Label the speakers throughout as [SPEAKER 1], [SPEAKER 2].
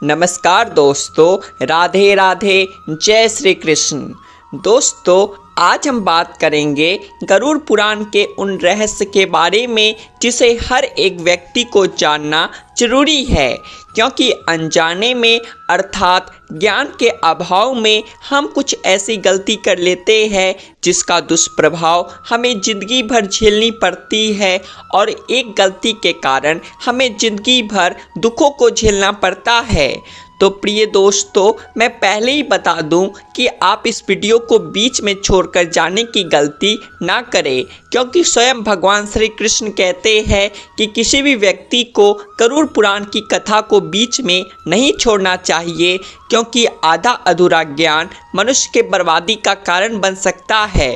[SPEAKER 1] नमस्कार दोस्तों, राधे राधे, जय श्री कृष्ण। दोस्तों, आज हम बात करेंगे गरुड़ पुराण के उन रहस्य के बारे में जिसे हर एक व्यक्ति को जानना जरूरी है, क्योंकि अनजाने में अर्थात ज्ञान के अभाव में हम कुछ ऐसी गलती कर लेते हैं जिसका दुष्प्रभाव हमें ज़िंदगी भर झेलनी पड़ती है और एक गलती के कारण हमें ज़िंदगी भर दुखों को झेलना पड़ता है। तो प्रिय दोस्तों, मैं पहले ही बता दूं कि आप इस वीडियो को बीच में छोड़कर जाने की गलती ना करें, क्योंकि स्वयं भगवान श्री कृष्ण कहते हैं कि किसी भी व्यक्ति को गरुड़ पुराण की कथा को बीच में नहीं छोड़ना चाहिए, क्योंकि आधा अधूरा ज्ञान मनुष्य के बर्बादी का कारण बन सकता है।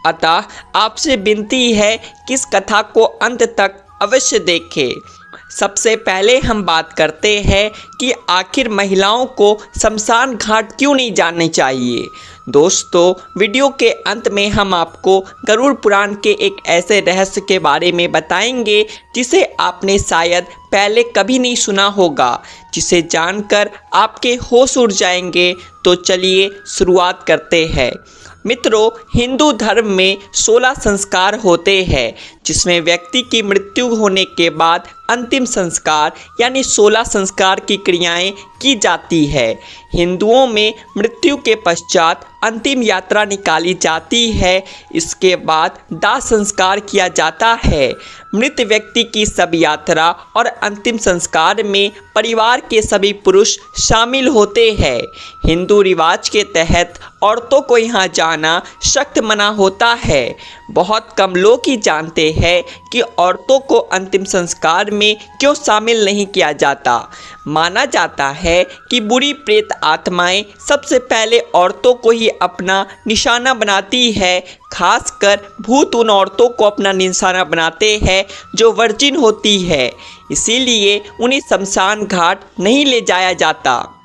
[SPEAKER 1] अतः आपसे विनती है कि इस कथा को अंत तक अवश्य देखें। सबसे पहले हम बात करते हैं कि आखिर महिलाओं को शमशान घाट क्यों नहीं जाने चाहिए। दोस्तों, वीडियो के अंत में हम आपको गरुड़ पुराण के एक ऐसे रहस्य के बारे में बताएंगे जिसे आपने शायद पहले कभी नहीं सुना होगा, जिसे जानकर आपके होश उड़ जाएंगे। तो चलिए शुरुआत करते हैं। मित्रों, हिंदू धर्म में 16 संस्कार होते हैं, जिसमें व्यक्ति की मृत्यु होने के बाद अंतिम संस्कार यानी 16 संस्कार की क्रियाएं की जाती है। हिंदुओं में मृत्यु के पश्चात अंतिम यात्रा निकाली जाती है। इसके बाद दाह संस्कार किया जाता है। मृत व्यक्ति की सब यात्रा और अंतिम संस्कार में परिवार के सभी पुरुष शामिल होते हैं। हिंदू रिवाज के तहत औरतों को यहाँ जाना सख्त मना होता है। बहुत कम लोग ही जानते हैं कि औरतों को अंतिम संस्कार में क्यों शामिल नहीं किया जाता। माना जाता है कि बुरी प्रेत आत्माएं सबसे पहले औरतों को ही अपना निशाना बनाती है। खासकर भूत उन औरतों को अपना निशाना बनाते हैं जो वर्जिन होती है, इसीलिए उन्हें शमशान घाट नहीं ले जाया जाता।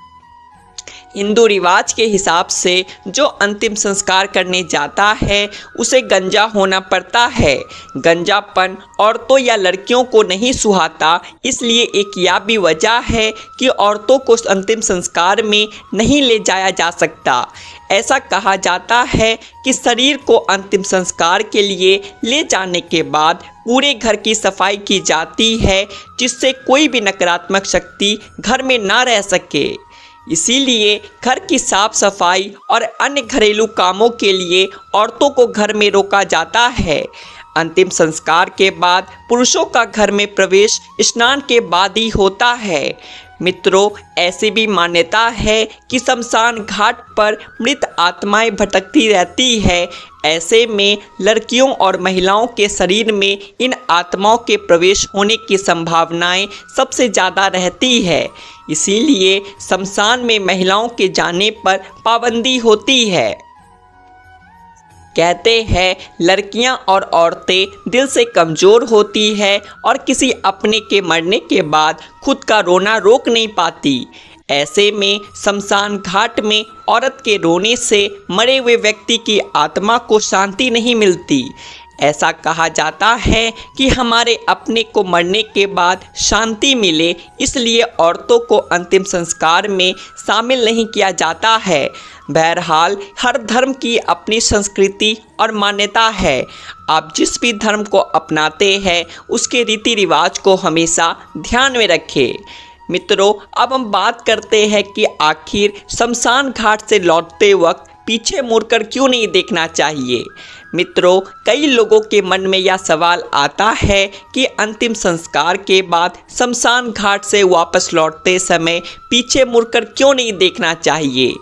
[SPEAKER 1] हिंदू रिवाज के हिसाब से जो अंतिम संस्कार करने जाता है उसे गंजा होना पड़ता है। गंजापन औरतों या लड़कियों को नहीं सुहाता, इसलिए एक यह भी वजह है कि औरतों को अंतिम संस्कार में नहीं ले जाया जा सकता। ऐसा कहा जाता है कि शरीर को अंतिम संस्कार के लिए ले जाने के बाद पूरे घर की सफाई की जाती है, जिससे कोई भी नकारात्मक शक्ति घर में ना रह सके। इसीलिए घर की साफ सफाई और अन्य घरेलू कामों के लिए औरतों को घर में रोका जाता है। अंतिम संस्कार के बाद पुरुषों का घर में प्रवेश स्नान के बाद ही होता है। मित्रों, ऐसी भी मान्यता है कि शमशान घाट पर मृत आत्माएं भटकती रहती है। ऐसे में लड़कियों और महिलाओं के शरीर में इन आत्माओं के प्रवेश होने की संभावनाएं सबसे ज़्यादा रहती है। इसीलिए शमशान में महिलाओं के जाने पर पाबंदी होती है। कहते हैं लड़कियां और औरतें दिल से कमज़ोर होती है और किसी अपने के मरने के बाद खुद का रोना रोक नहीं पाती। ऐसे में शमशान घाट में औरत के रोने से मरे हुए व्यक्ति की आत्मा को शांति नहीं मिलती। ऐसा कहा जाता है कि हमारे अपने को मरने के बाद शांति मिले, इसलिए औरतों को अंतिम संस्कार में शामिल नहीं किया जाता है। बहरहाल हर धर्म की अपनी संस्कृति और मान्यता है। आप जिस भी धर्म को अपनाते हैं उसके रीति रिवाज को हमेशा ध्यान में रखें। मित्रों, अब हम बात करते हैं कि आखिर शमशान घाट से लौटते वक्त पीछे मुड़कर क्यों नहीं देखना चाहिए। मित्रों, कई लोगों के मन में यह सवाल आता है कि अंतिम संस्कार के बाद शमशान घाट से वापस लौटते समय पीछे मुड़कर क्यों नहीं देखना चाहिए।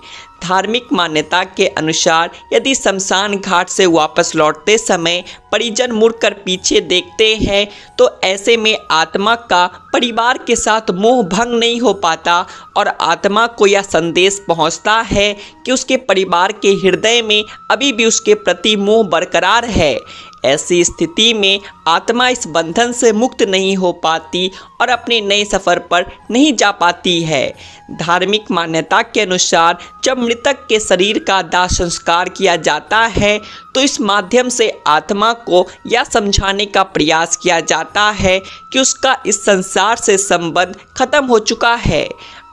[SPEAKER 1] धार्मिक मान्यता के अनुसार यदि शमशान घाट से वापस लौटते समय परिजन मुड़कर पीछे देखते हैं तो ऐसे में आत्मा का परिवार के साथ मोह भंग नहीं हो पाता और आत्मा को यह संदेश पहुंचता है कि उसके परिवार के हृदय में अभी भी उसके प्रति मोह बरकरार है। ऐसी स्थिति में आत्मा इस बंधन से मुक्त नहीं हो पाती और अपने नए सफ़र पर नहीं जा पाती है। धार्मिक मान्यता के अनुसार जब मृतक के शरीर का दाह संस्कार किया जाता है तो इस माध्यम से आत्मा को यह समझाने का प्रयास किया जाता है कि उसका इस संसार से संबंध खत्म हो चुका है।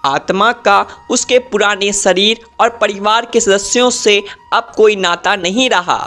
[SPEAKER 1] आत्मा का उसके पुराने शरीर और परिवार के सदस्यों से अब कोई नाता नहीं रहा।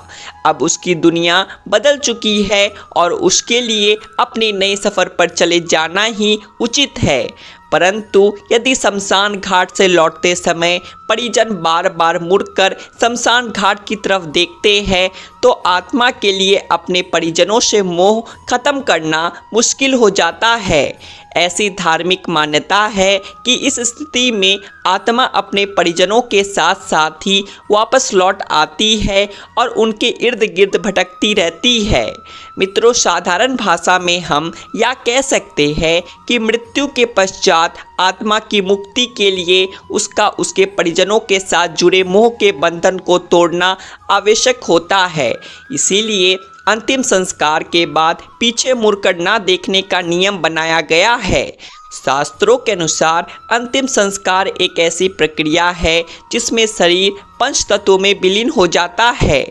[SPEAKER 1] अब उसकी दुनिया बदल चुकी है और उसके लिए अपने नए सफ़र पर चले जाना ही उचित है। परंतु यदि शमशान घाट से लौटते समय परिजन बार बार मुड़कर शमशान घाट की तरफ देखते हैं तो आत्मा के लिए अपने परिजनों से मोह खत्म करना मुश्किल हो जाता है। ऐसी धार्मिक मान्यता है कि इस स्थिति में आत्मा अपने परिजनों के साथ साथ ही वापस लौट आती है और उनके इर्द गिर्द भटकती रहती है। मित्रों, साधारण भाषा में हम यह कह सकते हैं कि मृत्यु के पश्चात आत्मा की मुक्ति के लिए उसका उसके परिजनों के साथ जुड़े मोह के बंधन को तोड़ना आवश्यक होता है। इसीलिए अंतिम संस्कार के बाद पीछे मुड़कर ना देखने का नियम बनाया गया है। शास्त्रों के अनुसार अंतिम संस्कार एक ऐसी प्रक्रिया है जिसमें शरीर पंच तत्वों में विलीन हो जाता है।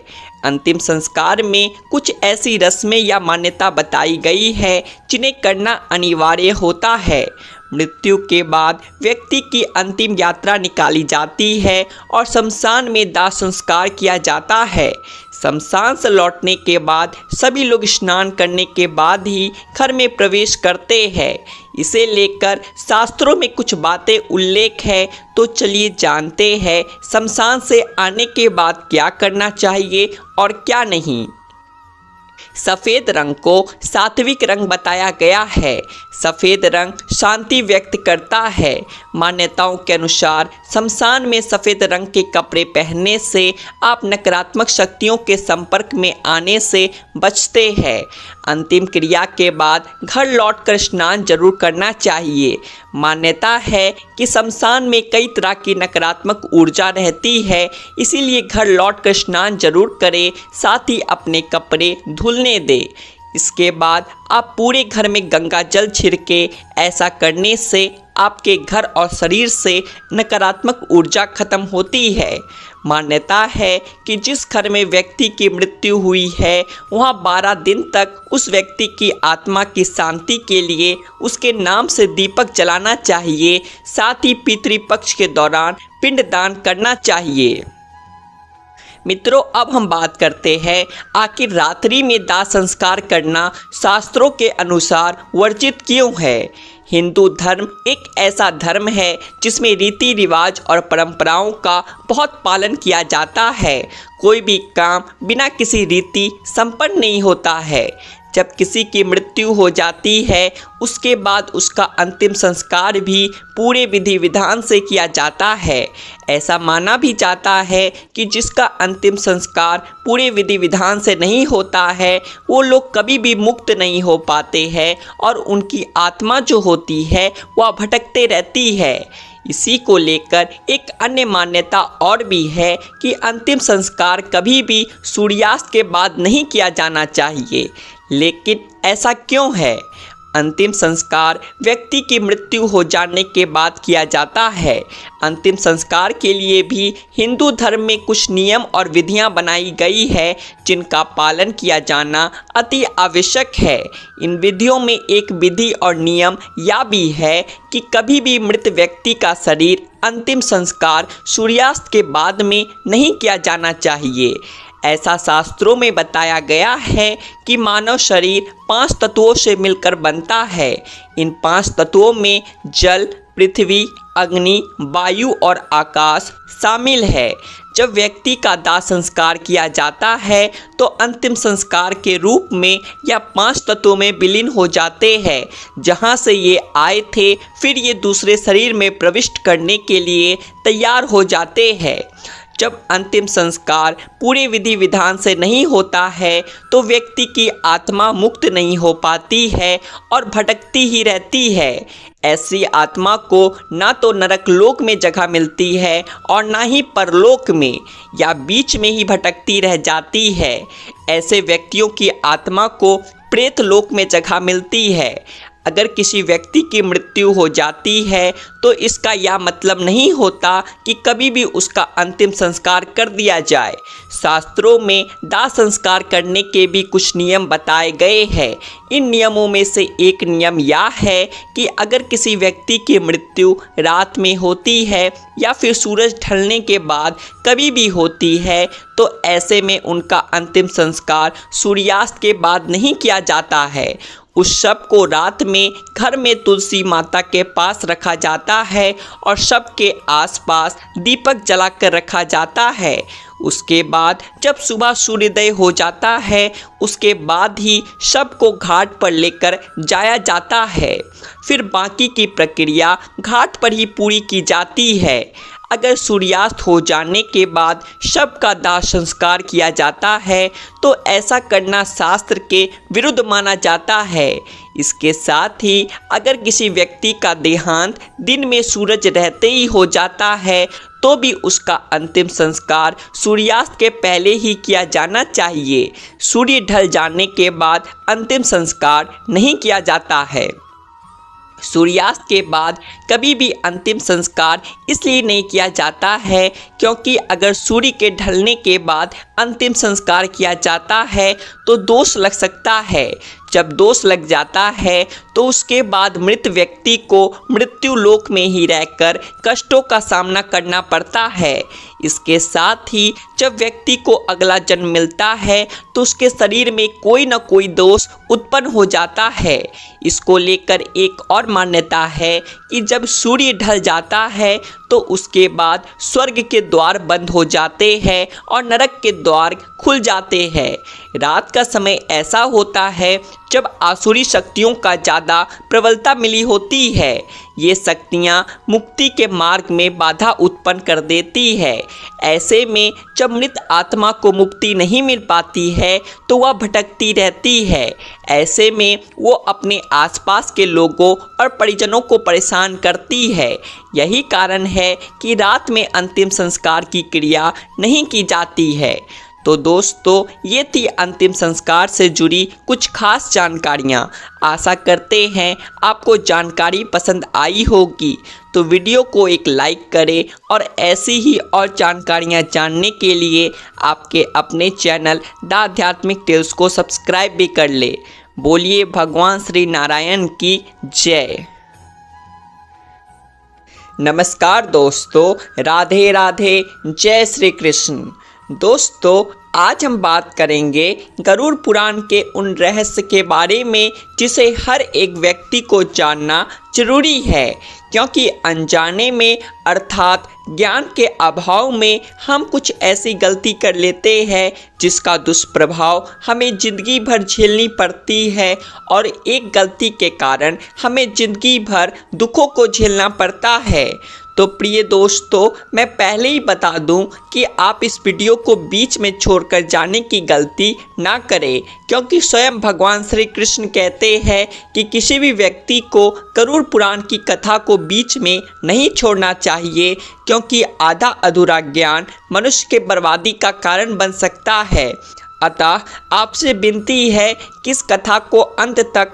[SPEAKER 1] अंतिम संस्कार में कुछ ऐसी रस्में या मान्यता बताई गई है जिन्हें करना अनिवार्य होता है। मृत्यु के बाद व्यक्ति की अंतिम यात्रा निकाली जाती है और शमशान में दाह संस्कार किया जाता है। शमशान से लौटने के बाद सभी लोग स्नान करने के बाद ही घर में प्रवेश करते हैं। इसे लेकर शास्त्रों में कुछ बातें उल्लेख है, तो चलिए जानते हैं शमशान से आने के बाद क्या करना चाहिए और क्या नहीं। सफ़ेद रंग को सात्विक रंग बताया गया है। सफ़ेद रंग शांति व्यक्त करता है। मान्यताओं के अनुसार शमशान में सफ़ेद रंग के कपड़े पहनने से आप नकारात्मक शक्तियों के संपर्क में आने से बचते हैं। अंतिम क्रिया के बाद घर लौटकर स्नान जरूर करना चाहिए। मान्यता है कि शमशान में कई तरह की नकारात्मक ऊर्जा रहती है, इसीलिए घर लौटकर स्नान जरूर करें, साथ ही अपने कपड़े धुलने दें। इसके बाद आप पूरे घर में गंगा जल छिड़के। ऐसा करने से आपके घर और शरीर से नकारात्मक ऊर्जा खत्म होती है। मान्यता है कि जिस घर में व्यक्ति की मृत्यु हुई है वहाँ 12 दिन तक उस व्यक्ति की आत्मा की शांति के लिए उसके नाम से दीपक जलाना चाहिए। साथ ही पितृपक्ष के दौरान पिंडदान करना चाहिए। मित्रों, अब हम बात करते हैं आखिर रात्रि में दाह संस्कार करना शास्त्रों के अनुसार वर्जित क्यों है। हिंदू धर्म एक ऐसा धर्म है जिसमें रीति रिवाज और परंपराओं का बहुत पालन किया जाता है। कोई भी काम बिना किसी रीति संपन्न नहीं होता है। जब किसी की मृत्यु हो जाती है उसके बाद उसका अंतिम संस्कार भी पूरे विधि विधान से किया जाता है। ऐसा माना भी जाता है कि जिसका अंतिम संस्कार पूरे विधि विधान से नहीं होता है वो लोग कभी भी मुक्त नहीं हो पाते हैं और उनकी आत्मा जो होती है वह भटकते रहती है। इसी को लेकर एक अन्य मान्यता और भी है कि अंतिम संस्कार कभी भी सूर्यास्त के बाद नहीं किया जाना चाहिए। लेकिन ऐसा क्यों है? अंतिम संस्कार व्यक्ति की मृत्यु हो जाने के बाद किया जाता है। अंतिम संस्कार के लिए भी हिंदू धर्म में कुछ नियम और विधियां बनाई गई है जिनका पालन किया जाना अति आवश्यक है। इन विधियों में एक विधि और नियम यह भी है कि कभी भी मृत व्यक्ति का शरीर अंतिम संस्कार सूर्यास्त के बाद में नहीं किया जाना चाहिए। ऐसा शास्त्रों में बताया गया है कि मानव शरीर 5 तत्वों से मिलकर बनता है। इन 5 तत्वों में जल, पृथ्वी, अग्नि, वायु और आकाश शामिल है। जब व्यक्ति का दाह संस्कार किया जाता है तो अंतिम संस्कार के रूप में यह 5 तत्वों में विलीन हो जाते हैं। जहां से ये आए थे फिर ये दूसरे शरीर में प्रविष्ट करने के लिए तैयार हो जाते हैं। जब अंतिम संस्कार पूरे विधि विधान से नहीं होता है तो व्यक्ति की आत्मा मुक्त नहीं हो पाती है और भटकती ही रहती है। ऐसी आत्मा को ना तो नरक लोक में जगह मिलती है और ना ही परलोक में, या बीच में ही भटकती रह जाती है। ऐसे व्यक्तियों की आत्मा को प्रेत लोक में जगह मिलती है। अगर किसी व्यक्ति की मृत्यु हो जाती है तो इसका यह मतलब नहीं होता कि कभी भी उसका अंतिम संस्कार कर दिया जाए। शास्त्रों में दाह संस्कार करने के भी कुछ नियम बताए गए हैं। इन नियमों में से एक नियम यह है कि अगर किसी व्यक्ति की मृत्यु रात में होती है या फिर सूरज ढलने के बाद कभी भी होती है तो ऐसे में उनका अंतिम संस्कार सूर्यास्त के बाद नहीं किया जाता है। उस शव को रात में घर में तुलसी माता के पास रखा जाता है और शव के आसपास दीपक जलाकर रखा जाता है। उसके बाद जब सुबह सूर्योदय हो जाता है उसके बाद ही शव को घाट पर लेकर जाया जाता है। फिर बाकी की प्रक्रिया घाट पर ही पूरी की जाती है। अगर सूर्यास्त हो जाने के बाद शव का दाह संस्कार किया जाता है तो ऐसा करना शास्त्र के विरुद्ध माना जाता है। इसके साथ ही अगर किसी व्यक्ति का देहांत दिन में सूरज रहते ही हो जाता है तो भी उसका अंतिम संस्कार सूर्यास्त के पहले ही किया जाना चाहिए। सूर्य ढल जाने के बाद अंतिम संस्कार नहीं किया जाता है। सूर्यास्त के बाद कभी भी अंतिम संस्कार इसलिए नहीं किया जाता है क्योंकि अगर सूर्य के ढलने के बाद अंतिम संस्कार किया जाता है तो दोष लग सकता है। जब दोष लग जाता है तो उसके बाद मृत व्यक्ति को मृत्यु लोक में ही रहकर कष्टों का सामना करना पड़ता है। इसके साथ ही जब व्यक्ति को अगला जन्म मिलता है तो उसके शरीर में कोई न कोई दोष उत्पन्न हो जाता है। इसको लेकर एक और मान्यता है कि जब सूर्य ढल जाता है तो उसके बाद स्वर्ग के द्वार बंद हो जाते हैं और नरक के द्वार खुल जाते हैं। रात का समय ऐसा होता है जब आसुरी शक्तियों का ज़्यादा प्रबलता मिली होती है। ये शक्तियाँ मुक्ति के मार्ग में बाधा उत्पन्न कर देती है। ऐसे में जब मृत आत्मा को मुक्ति नहीं मिल पाती है तो वह भटकती रहती है। ऐसे में वो अपने आसपास के लोगों और परिजनों को परेशान करती है। यही कारण है कि रात में अंतिम संस्कार की क्रिया नहीं की जाती है। तो दोस्तों, ये थी अंतिम संस्कार से जुड़ी कुछ खास जानकारियाँ। आशा करते हैं आपको जानकारी पसंद आई होगी। तो वीडियो को एक लाइक करें और ऐसी ही और जानकारियाँ जानने के लिए आपके अपने चैनल द आध्यात्मिक टेल्स को सब्सक्राइब भी कर ले। बोलिए भगवान श्री नारायण की जय। नमस्कार दोस्तों, राधे राधे, जय श्री कृष्ण। दोस्तों, आज हम बात करेंगे गरुड़ पुराण के उन रहस्य के बारे में जिसे हर एक व्यक्ति को जानना जरूरी है, क्योंकि अनजाने में अर्थात ज्ञान के अभाव में हम कुछ ऐसी गलती कर लेते हैं जिसका दुष्प्रभाव हमें ज़िंदगी भर झेलनी पड़ती है और एक गलती के कारण हमें ज़िंदगी भर दुखों को झेलना पड़ता है। तो प्रिय दोस्तों, मैं पहले ही बता दूं कि आप इस वीडियो को बीच में छोड़कर जाने की गलती ना करें, क्योंकि स्वयं भगवान श्री कृष्ण कहते हैं कि किसी भी व्यक्ति को गरुड़ पुराण की कथा को बीच में नहीं छोड़ना चाहिए, क्योंकि आधा अधूरा ज्ञान मनुष्य के बर्बादी का कारण बन सकता है। अतः आपसे विनती है कि इस कथा को अंत तक